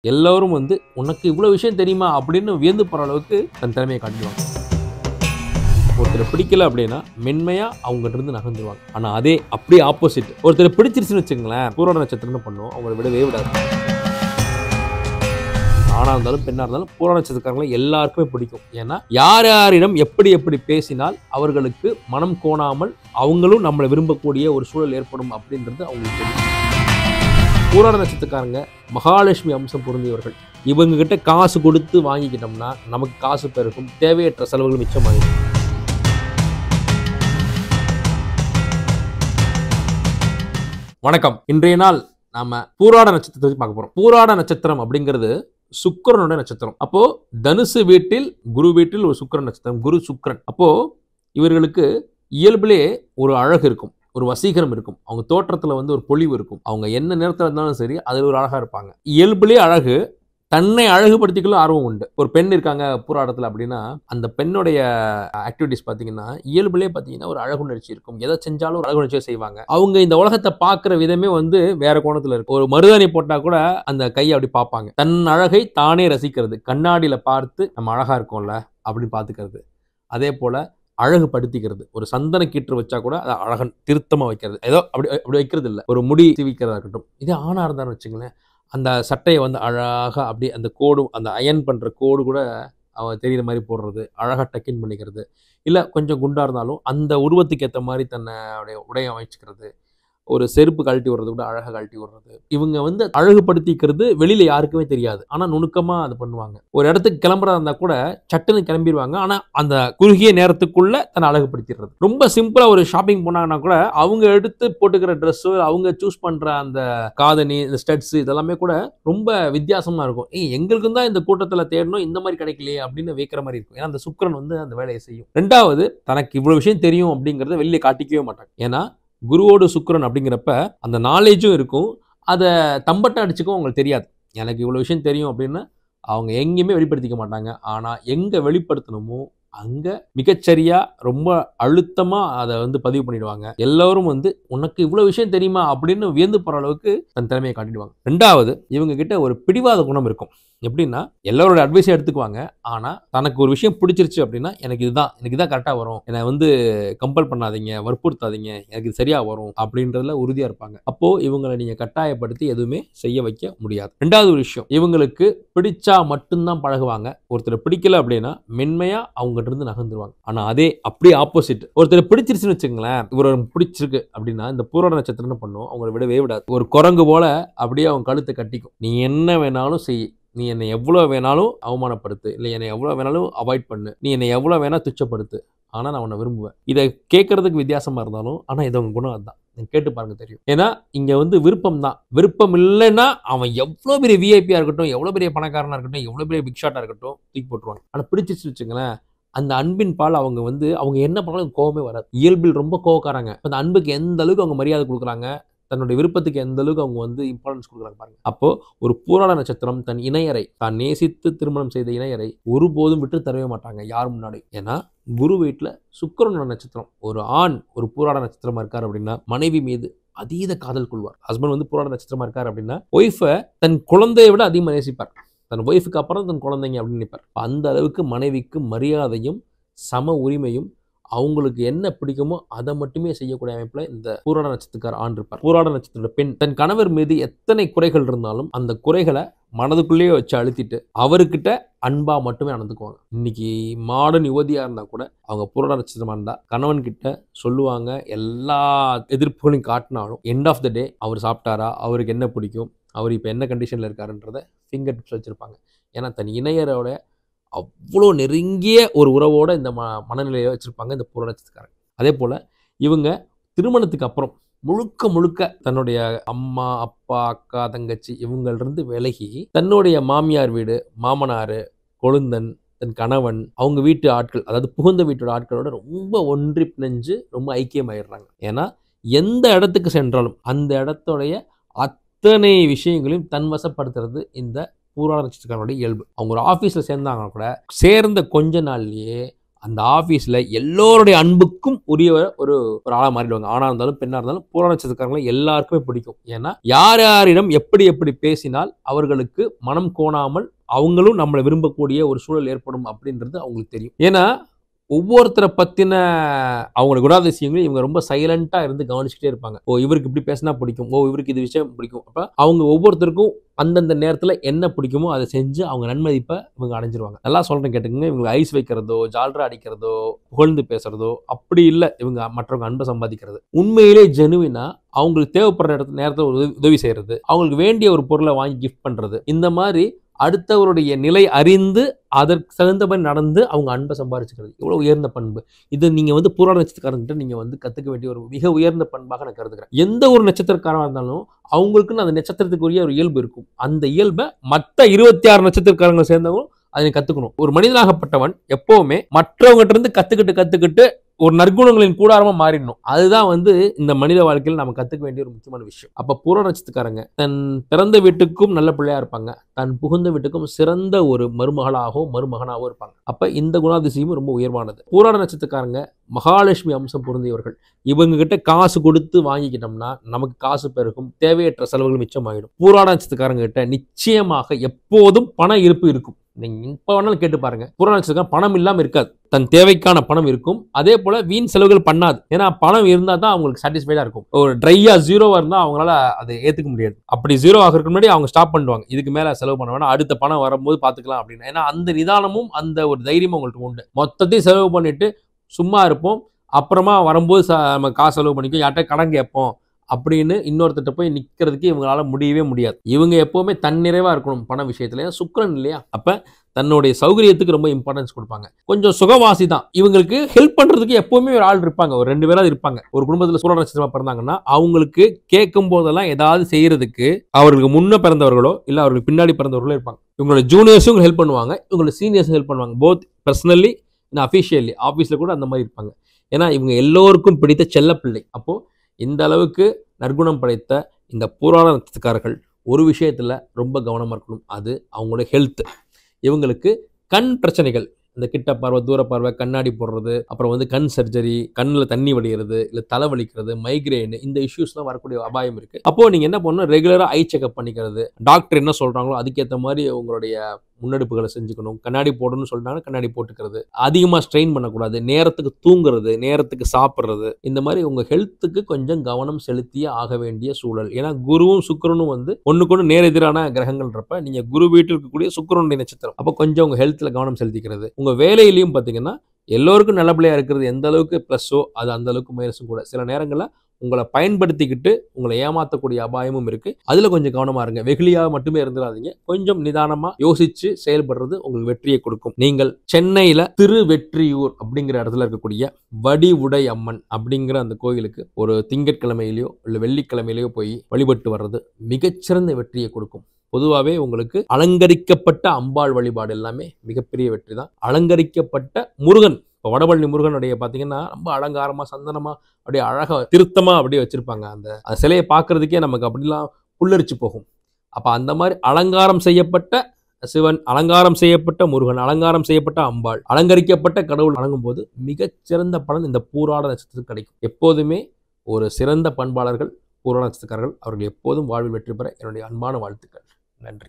எல்லாரும் வந்து உனக்கு இவ்வளவு விஷயம் தெரியுமா அப்படின்னு வியந்து போற அளவுக்கு தன் திறமையை காட்டுவாங்க. ஒருத்தர் பிடிக்கல அப்படின்னா மென்மையா அவங்ககிட்ட இருந்து நகர்ந்துருவாங்க. ஆனா அதே அப்படியே ஆப்போசிட் ஒருத்தர் பிடிச்சிருச்சுன்னு வச்சுங்களேன், பூராட நட்சத்திரம் பண்ணுவோம், அவங்களை விடவே விடாது. ஆணா இருந்தாலும் பெண்ணா இருந்தாலும் பூராட நட்சத்திரக்காரங்களை எல்லாருக்குமே பிடிக்கும். ஏன்னா யார் யாரிடம் எப்படி எப்படி பேசினால் அவர்களுக்கு மனம் கோணாமல் அவங்களும் நம்மளை விரும்பக்கூடிய ஒரு சூழல் ஏற்படும் அப்படின்றது அவங்களுக்கு தெரியும். பூராட நட்சத்திரக்காரங்க மகாலட்சுமி அம்சம் பொருந்தியவர்கள். இவங்க கிட்ட காசு கொடுத்து வாங்கிக்கிட்டோம்னா நமக்கு காசு பெருகும், தேவையற்ற செலவுகள் மிச்சமாகிடும். வணக்கம். இன்றைய நாள் நாம பூராட நட்சத்திரத்தை பார்க்க போறோம். பூராட நட்சத்திரம் அப்படிங்கிறது சுக்கிரனோட நட்சத்திரம். அப்போ தனுசு வீட்டில் குரு வீட்டில் ஒரு சுக்கிரன் நட்சத்திரம், குரு சுக்கிரன். அப்போ இவர்களுக்கு இயல்பிலே ஒரு அழகு இருக்கும், ஒரு வசீகரம் இருக்கும், அவங்க தோற்றத்துல வந்து ஒரு பொலிவு இருக்கும். அவங்க என்ன நேரத்தில் இருந்தாலும் சரி அதில் ஒரு அழகா இருப்பாங்க. இயல்பிலே அழகு, தன்னை அழகுபடுத்திக்கல ஆர்வம் உண்டு. ஒரு பெண் இருக்காங்க பூராடத்துல அப்படின்னா அந்த பெண்ணுடைய ஆக்டிவிட்டிஸ் பார்த்தீங்கன்னா இயல்பிலே பார்த்தீங்கன்னா ஒரு அழகுணர்ச்சி இருக்கும். எதை செஞ்சாலும் ஒரு அழகுணர்ச்சியை செய்வாங்க. அவங்க இந்த உலகத்தை பார்க்குற விதமே வந்து வேற கோணத்துல இருக்கும். ஒரு மருதாணி போட்டா கூட அந்த கையை அப்படி பார்ப்பாங்க. தன் அழகை தானே ரசிக்கிறது, கண்ணாடியில பார்த்து நம்ம அழகா இருக்கோம்ல அப்படின்னு பார்த்துக்கிறது. அதே போல அழகுபடுத்திக்கிறது. ஒரு சந்தன கீற்று வச்சா கூட அதை அழகன் திருத்தமா வைக்கிறது, ஏதோ அப்படி அப்படி வைக்கிறது இல்லை. ஒரு முடி சீவிக்கிறதா இருக்கட்டும். இதே ஆணா இருந்தான்னு வச்சுங்களேன், அந்த சட்டையை வந்து அழகாக அப்படி அந்த கோடு, அந்த அயன் பண்ணுற கோடு கூட அவன் தெரிகிற மாதிரி போடுறது, அழகாக டக்கின் பண்ணிக்கிறது. இல்லை கொஞ்சம் குண்டாக இருந்தாலும் அந்த உருவத்துக்கு ஏற்ற மாதிரி தன்னுடைய உடையை அமைச்சுக்கிறது. ஒரு செருப்பு கழட்டி விடுறது கூட அழகாக கழட்டி விடுறது. இவங்க வந்து அழகுபடுத்திக்கிறது வெளியில யாருக்குமே தெரியாது. ஆனால் நுணுக்கமாக அது பண்ணுவாங்க. ஒரு இடத்துக்கு கிளம்புறதா இருந்தால் கூட சட்டுன்னு கிளம்பிடுவாங்க. ஆனால் அந்த குறுகிய நேரத்துக்குள்ள தன்னை அழகுபடுத்திடுறது. ரொம்ப சிம்பிளாக ஒரு ஷாப்பிங் போனாங்கன்னா கூட அவங்க எடுத்து போட்டுக்கிற ட்ரெஸ்ஸு, அவங்க சூஸ் பண்ணுற அந்த காதணி, இந்த ஸ்டட்ஸ் இதெல்லாமே கூட ரொம்ப வித்தியாசமாக இருக்கும். எங்களுக்கு தான் இந்த கூட்டத்தில் தேடணும், இந்த மாதிரி கிடைக்கலையே அப்படின்னு வைக்கிற மாதிரி இருக்கும். ஏன்னா அந்த சுக்கிரன் வந்து அந்த வேலையை செய்யும். ரெண்டாவது, தனக்கு இவ்வளவு விஷயம் தெரியும் அப்படிங்கிறத வெளியே காட்டிக்கவே மாட்டாங்க. ஏன்னா குருவோடு சுக்கிரன் அப்படிங்கிறப்ப அந்த நாலேஜும் இருக்கும், அதை தம்பட்ட அடிச்சுக்கும் அவங்களுக்கு தெரியாது. எனக்கு இவ்வளோ விஷயம் தெரியும் அப்படின்னு அவங்க எங்கேயுமே வெளிப்படுத்திக்க மாட்டாங்க. ஆனால் எங்கே வெளிப்படுத்தணுமோ அங்கே மிகச்சரியா ரொம்ப அழுத்தமாக அதை வந்து பதிவு பண்ணிடுவாங்க. எல்லாரும் வந்து உனக்கு இவ்வளோ விஷயம் தெரியுமா அப்படின்னு வியந்து போகிற அளவுக்கு தன் திறமையை காட்டிடுவாங்க. ரெண்டாவது, இவங்க கிட்ட ஒரு பிடிவாத குணம் இருக்கும். எப்படின்னா எல்லாரோட அட்வைஸை எடுத்துக்குவாங்க. ஆனால் தனக்கு ஒரு விஷயம் பிடிச்சிருச்சு அப்படின்னா எனக்கு இதுதான் கரெக்டாக வரும், என்னை வந்து கம்பல் பண்ணாதீங்க, வற்புறுத்தாதீங்க, எனக்கு இது சரியாக வரும் அப்படின்றதுல உறுதியாக இருப்பாங்க. அப்போது இவங்களை நீங்கள் கட்டாயப்படுத்தி எதுவுமே செய்ய வைக்க முடியாது. ரெண்டாவது ஒரு விஷயம், இவங்களுக்கு பிடிச்சா மட்டும்தான் பழகுவாங்க. ஒருத்தர் பிடிக்கல அப்படின்னா மென்மையாக அவங்ககிட்ட இருந்து நகர்ந்துருவாங்க. ஆனால் அதே அப்படியே ஆப்போசிட் ஒருத்தர் பிடிச்சிருச்சுன்னு வச்சுங்களேன், இவர் பிடிச்சிருக்கு அப்படின்னா இந்த பூராட நட்சத்திரம் பண்ணுவோம், அவங்களை விடவே விடாது. ஒரு குரங்கு போல அப்படியே அவங்க கழுத்தை கட்டிக்கும். நீ என்ன வேணாலும் செய், நீ என்னை எவ்வளோ வேணாலும் அவமானப்படுத்து, இல்லை என்னை எவ்வளோ வேணாலும் அவாய்ட் பண்ணு, நீ என்னை எவ்வளோ வேணால் துச்சப்படுத்து, ஆனால் நான் உன்னை விரும்புவேன். இதை கேட்கறதுக்கு வித்தியாசமாக இருந்தாலும் ஆனால் இது உங்க குணம் அதுதான். நீங்கள் கேட்டு பாருங்க தெரியும். ஏன்னா இங்கே வந்து விருப்பம் தான். விருப்பம் இல்லைன்னா அவன் எவ்வளோ பெரிய விஐபியாக இருக்கட்டும், எவ்வளோ பெரிய பணக்காரனாக இருக்கட்டும், எவ்வளோ பெரிய பிக் ஷாட்டாக இருக்கட்டும், தூக்கி போட்டுருவாங்க. ஆனால் பிடிச்சிச்சு வச்சுங்களேன், அந்த அன்பின் பால் அவங்க வந்து அவங்க என்ன பண்ணாலும் கோவமே வராது. இயல்பில் ரொம்ப கோவக்காரங்க. அந்த அன்புக்கு எந்த அளவுக்கு அவங்க மரியாதை கொடுக்குறாங்க, தன்னுடைய விருப்பத்துக்கு எந்த அளவுக்கு அவங்க வந்து இம்பார்ட்டன்ஸ் கொடுக்குறாங்க பாருங்க. அப்போ ஒரு பூராட நட்சத்திரம் தன் இணையரை, தான் நேசித்து திருமணம் செய்த இணையரை ஒருபோதும் விட்டு தரவே மாட்டாங்க யார் முன்னாடி. ஏன்னா குரு வீட்டில் சுக்கிரனோட நட்சத்திரம் ஒரு ஆண் ஒரு பூராட நட்சத்திரமா இருக்காரு அப்படின்னா மனைவி மீது அதீத காதல் கொள்வார். ஹஸ்பண்ட் வந்து பூராட நட்சத்திரமா இருக்காரு அப்படின்னா ஒய்ஃபை தன் குழந்தையை விட அதிகமாக நேசிப்பார். தன் ஒய்ஃபுக்கு அப்புறம் தன் குழந்தைங்க அப்படின்னு நினைப்பார். அந்த அளவுக்கு மனைவிக்கு மரியாதையும் சம உரிமையும், அவங்களுக்கு என்ன பிடிக்குமோ அதை மட்டுமே செய்யக்கூடிய அமைப்புல இந்த பூராட நட்சத்திரக்கார ஆண் இருப்பார். பூராட நட்சத்திர பெண் தன் கணவர் மீது எத்தனை குறைகள் இருந்தாலும் அந்த குறைகளை மனதுக்குள்ளேயே வச்சு அழுத்திட்டு அவர்கிட்ட அன்பா மட்டுமே நடந்துக்குவாங்க. இன்னைக்கு மாடர்ன் யுவதியா இருந்தா கூட அவங்க பூராட நட்சத்திரமா இருந்தா கணவன் கிட்ட சொல்லுவாங்க, எல்லா எதிர்ப்புகளையும் காட்டினாலும் எண்ட் ஆஃப் த டே அவர் சாப்பிட்டாரா, அவருக்கு என்ன பிடிக்கும், அவர் இப்போ என்ன கண்டிஷன்ல இருக்காருன்றத ஃபிங்கர் டிப்ஸ் வச்சிருப்பாங்க. ஏன்னா தன் இணையரோட அவ்வளோ நெருங்கிய ஒரு உறவோட இந்த மனநிலையை வச்சிருப்பாங்க இந்த பூராட நட்சத்திரக்காரங்க. அதே போல இவங்க திருமணத்துக்கு அப்புறம் முழுக்க முழுக்க தன்னுடைய அம்மா அப்பா அக்கா தங்கச்சி இவங்கள்டிருந்து விலகி தன்னுடைய மாமியார் வீடு, மாமனார், கொழுந்தன், தன் கணவன், அவங்க வீட்டு ஆட்கள், அதாவது புகுந்த வீட்டோட ஆட்களோட ரொம்ப ஒன்றி பிணைஞ்சு ரொம்ப ஐக்கியமாயிடுறாங்க. ஏன்னா எந்த இடத்துக்கு சென்றாலும் அந்த இடத்துடைய அத்தனை விஷயங்களையும் தன்வசப்படுத்துறது இந்த பூராட நட்சத்திரக்காரனுடைய இயல்பு. அவங்க ஒரு ஆஃபீஸில் சேர்ந்தாங்கன்னா கூட சேர்ந்த கொஞ்ச நாள்லயே அந்த ஆபீஸ்ல எல்லோருடைய அன்புக்கும் உரிய ஒரு ஆளா மாறிடுவாங்க. ஆணா இருந்தாலும் பெண்ணா இருந்தாலும் பூராட நட்சத்திரக்காரங்களை எல்லாருக்குமே பிடிக்கும். ஏன்னா யார் யாரிடம் எப்படி எப்படி பேசினால் அவர்களுக்கு மனம் கோணாமல் அவங்களும் நம்மளை விரும்பக்கூடிய ஒரு சூழல் ஏற்படும் அப்படின்றது அவங்களுக்கு தெரியும். ஏன்னா ஒவ்வொருத்தரை பத்தின அவங்களோட குணாதிசயங்களும் இவங்க ரொம்ப சைலண்டா இருந்து கவனிச்சுட்டே இருப்பாங்க. ஓ இவருக்கு இப்படி பேசினா பிடிக்கும், ஓ இவருக்கு இது விஷயம் பிடிக்கும். அப்ப அவங்க ஒவ்வொருத்தருக்கும் அந்தந்த நேரத்துல என்ன பிடிக்குமோ அதை செஞ்சு அவங்க நன்மதிப்பை இவங்க அடைஞ்சிருவாங்க. நல்லா சொல்றேன் கேட்டுக்கங்க. இவங்க ஐஸ் வைக்கிறதோ ஜால்ரா அடிக்கிறதோ புகழ்ந்து பேசுறதோ அப்படி இல்லை. இவங்க மற்றவங்க அன்பை சம்பாதிக்கிறது உண்மையிலே ஜெனுவினா அவங்களுக்கு தேவைப்படுற நேரத்தில் ஒரு உதவி செய்யறது, அவங்களுக்கு வேண்டிய ஒரு பொருளை வாங்கி கிஃப்ட் பண்றது, இந்த மாதிரி அடுத்தவருடைய நிலை அறிந்து அதற்கு தகுந்தபடி நடந்து அவங்க அன்பை சம்பாதிச்சுக்கிறது எவ்வளவு உயர்ந்த பண்பு. இது நீங்க பூராட நட்சத்திரக்காரங்கிட்ட நீங்க கத்துக்க வேண்டிய ஒரு மிக உயர்ந்த பண்பாக நான் கருதுகிறேன். எந்த ஒரு நட்சத்திரக்காரா இருந்தாலும் அவங்களுக்குன்னு அந்த நட்சத்திரத்துக்குரிய ஒரு இயல்பு இருக்கும். அந்த இயல்பை மற்ற 26 நட்சத்திரக்காரங்க சேர்ந்தவங்க அதை கத்துக்கணும். ஒரு மனிதனாகப்பட்டவன் எப்பவுமே மற்றவங்கிட்ட இருந்து கத்துக்கிட்டு ஒரு நற்குணங்களின் கூடாரமா மாறிடணும். அதுதான் இந்த மனித வாழ்க்கையில் நம்ம கத்துக்க வேண்டிய ஒரு முக்கியமான விஷயம். அப்ப பூர நட்சத்திரக்காரங்க தன் பிறந்த வீட்டுக்கும் நல்ல பிள்ளையா இருப்பாங்க, தன் புகுந்த வீட்டுக்கும் சிறந்த ஒரு மருமகளாகவும் மருமகனாகவும் இருப்பாங்க. அப்ப இந்த குணாதிசயமும் ரொம்ப உயர்வானது. பூராட நட்சத்திரக்காரங்க மகாலட்சுமி அம்சம் பொருந்தியவர்கள். இவங்க கிட்ட காசு கொடுத்து வாங்கிக்கிட்டோம்னா நமக்கு காசு பெருகும், தேவையற்ற செலவுகள் மிச்சமாயிடும். பூராட நட்சத்திரக்காரங்க கிட்ட நிச்சயமாக எப்போதும் பண இருப்பு இருக்கும். நீங்க இப்ப வேணாலும் கேட்டு பாருங்க. பூராட நட்சத்திரக்காரங்க பணம் இல்லாம இருக்காது. தன் தேவைக்கான பணம் இருக்கும். அதே போல வீண் செலவுகள் பண்ணாது. ஏன்னா பணம் இருந்தா தான் அவங்களுக்கு சாட்டிஸ்ஃபைடா இருக்கும். ஒரு ட்ரையா ஜீரோவா இருந்தா அவங்களால அதை ஏத்துக்க முடியாது. அப்படி ஜீரோ ஆகிறதுக்கு முன்னாடி அவங்க ஸ்டாப் பண்ணுவாங்க. இதுக்கு மேல செலவு பண்ண வேணாம், அடுத்த பணம் வரும்போது பாத்துக்கலாம் அப்படின்னு. ஏன்னா அந்த நிதானமும் அந்த ஒரு தைரியமும் அவங்களுக்கு உண்டு. மொத்தத்தையும் செலவு பண்ணிட்டு சும்மா இருப்போம், அப்புறமா வரும்போது நம்ம காசு செலவு பண்ணிக்கும், யார்கிட்ட கடன் கேட்போம் அப்படின்னு இன்னொருத்திட்ட போய் நிக்கிறதுக்கு இவங்களால முடியவே முடியாது. இவங்க எப்பவுமே தன்னிறைவா இருக்கணும் பண விஷயத்துல. சுக்கிரன் இல்லையா, அப்ப தன்னுடைய சௌகரியத்துக்கு ரொம்ப இம்பார்ட்டன்ஸ் கொடுப்பாங்க. கொஞ்சம் சுகவாசி தான். இவங்களுக்கு ஹெல்ப் பண்றதுக்கு எப்பவுமே ஒரு ஆள் இருப்பாங்க, ஒரு 2 பேராவது இருப்பாங்க. ஒரு குடும்பத்துல சூரிய நட்சத்திரமா பிறந்தாங்கன்னா அவங்களுக்கு கேட்கும் போதெல்லாம் ஏதாவது செய்யறதுக்கு அவர்களுக்கு முன்ன பிறந்தவர்களோ இல்ல அவர்களுக்கு பின்னாடி பிறந்தவர்களோ இருப்பாங்க. இவங்களோட ஜூனியர்ஸும் ஹெல்ப் பண்ணுவாங்க, இவங்களோட சீனியர்ஸும் ஹெல்ப் பண்ணுவாங்க. போத் பர்சனலி அஃபிஷியலி ஆஃபீஸ்ல கூட அந்த மாதிரி இருப்பாங்க. ஏன்னா இவங்க எல்லோருக்கும் பிடித்த செல்ல பிள்ளை. அப்போ இந்த அளவுக்கு நற்குணம் படைத்த இந்த பூராட நட்சத்திரக்காரர்கள் ஒரு விஷயத்துல ரொம்ப கவனமா இருக்கணும். அது அவங்களோட ஹெல்த். இவங்களுக்கு கண் பிரச்சனைகள், இந்த கிட்ட பார்வை தூர பார்வை, கண்ணாடி போடுறது, அப்புறம் கண் சர்ஜரி, கண்ணில் தண்ணி வடிகிறது, இல்லை தலை வலிக்கிறது, மைக்ரேன், இந்த இஷ்யூஸ்லாம் வரக்கூடிய அபாயம் இருக்கு. அப்போ நீங்க என்ன பண்ணணும், ரெகுலரா ஐ செக்அப் பண்ணிக்கிறது, டாக்டர் என்ன சொல்றாங்களோ அதுக்கேற்ற மாதிரி உங்களுடைய முன்னெடுப்புகளை செஞ்சுக்கணும். கண்ணாடி போடணும்னு சொல்லிட்டாங்கன்னா கண்ணாடி போட்டுக்கிறது, அதிகமாக ஸ்ட்ரெயின் பண்ணக்கூடாது, நேரத்துக்கு தூங்குறது, நேரத்துக்கு சாப்பிட்றது, இந்த மாதிரி உங்க ஹெல்த்துக்கு கொஞ்சம் கவனம் செலுத்தியே ஆக வேண்டிய சூழல். ஏன்னா குருவும் சுக்கிரனும் ஒண்ணுக்கு ஒன்று நேரெதிரான கிரகங்கள்ன்றப்ப நீங்க குரு வீட்டில் இருக்கக்கூடிய சுக்கிரனுடைய நட்சத்திரம். அப்போ கொஞ்சம் உங்க ஹெல்த்ல கவனம் செலுத்திக்கிறது. உங்க வேலையிலையும் பார்த்தீங்கன்னா எல்லோருக்கும் நல்லபடியா இருக்கிறது எந்த அளவுக்கு ப்ளஸ்ஸோ அது அந்த அளவுக்கு மைனஸும் கூட. சில நேரங்களில் உங்களை பயன்படுத்திக்கிட்டு உங்களை ஏமாற்றக்கூடிய அபாயமும் இருக்கு. அதுல கொஞ்சம் கவனமா இருங்க. வெகுளியாக மட்டுமே இருந்துடாதீங்க. கொஞ்சம் நிதானமா யோசிச்சு செயல்படுறது உங்களுக்கு வெற்றியை கொடுக்கும். நீங்கள் சென்னையில திருவெற்றியூர் அப்படிங்கிற இடத்துல இருக்கக்கூடிய வடிவுடை அம்மன் அப்படிங்கிற அந்த கோயிலுக்கு ஒரு திங்கட்கிழமையிலையோ இல்லை வெள்ளிக்கிழமையிலையோ போய் வழிபட்டு வர்றது மிகச்சிறந்த வெற்றியை கொடுக்கும். பொதுவாகவே உங்களுக்கு அலங்கரிக்கப்பட்ட அம்பாள் வழிபாடு எல்லாமே மிகப்பெரிய வெற்றி தான். அலங்கரிக்கப்பட்ட முருகன், இப்போ வடபழனி முருகனுடைய பார்த்தீங்கன்னா ரொம்ப அலங்காரமா சந்தனமா அப்படியே அழகா திருத்தமா அப்படியே வச்சிருப்பாங்க. அந்த சிலையை பார்க்கறதுக்கே நமக்கு அப்படிலாம் புல்லரிச்சு போகும். அப்போ அந்த மாதிரி அலங்காரம் செய்யப்பட்ட சிவன், அலங்காரம் செய்யப்பட்ட முருகன், அலங்காரம் செய்யப்பட்ட அம்பாள், அலங்கரிக்கப்பட்ட கடவுள் வணங்கும் போது மிகச்சிறந்த பலன் இந்த பூராட நட்சத்திரத்துக்கு கிடைக்கும். எப்போதுமே ஒரு சிறந்த பண்பாளர்கள் பூராட நட்சத்திரக்காரர்கள், அவர்கள் எப்போதும் வாழ்வில் வெற்றி பெற என்னுடைய அன்பான வாழ்த்துக்கள். நன்றி.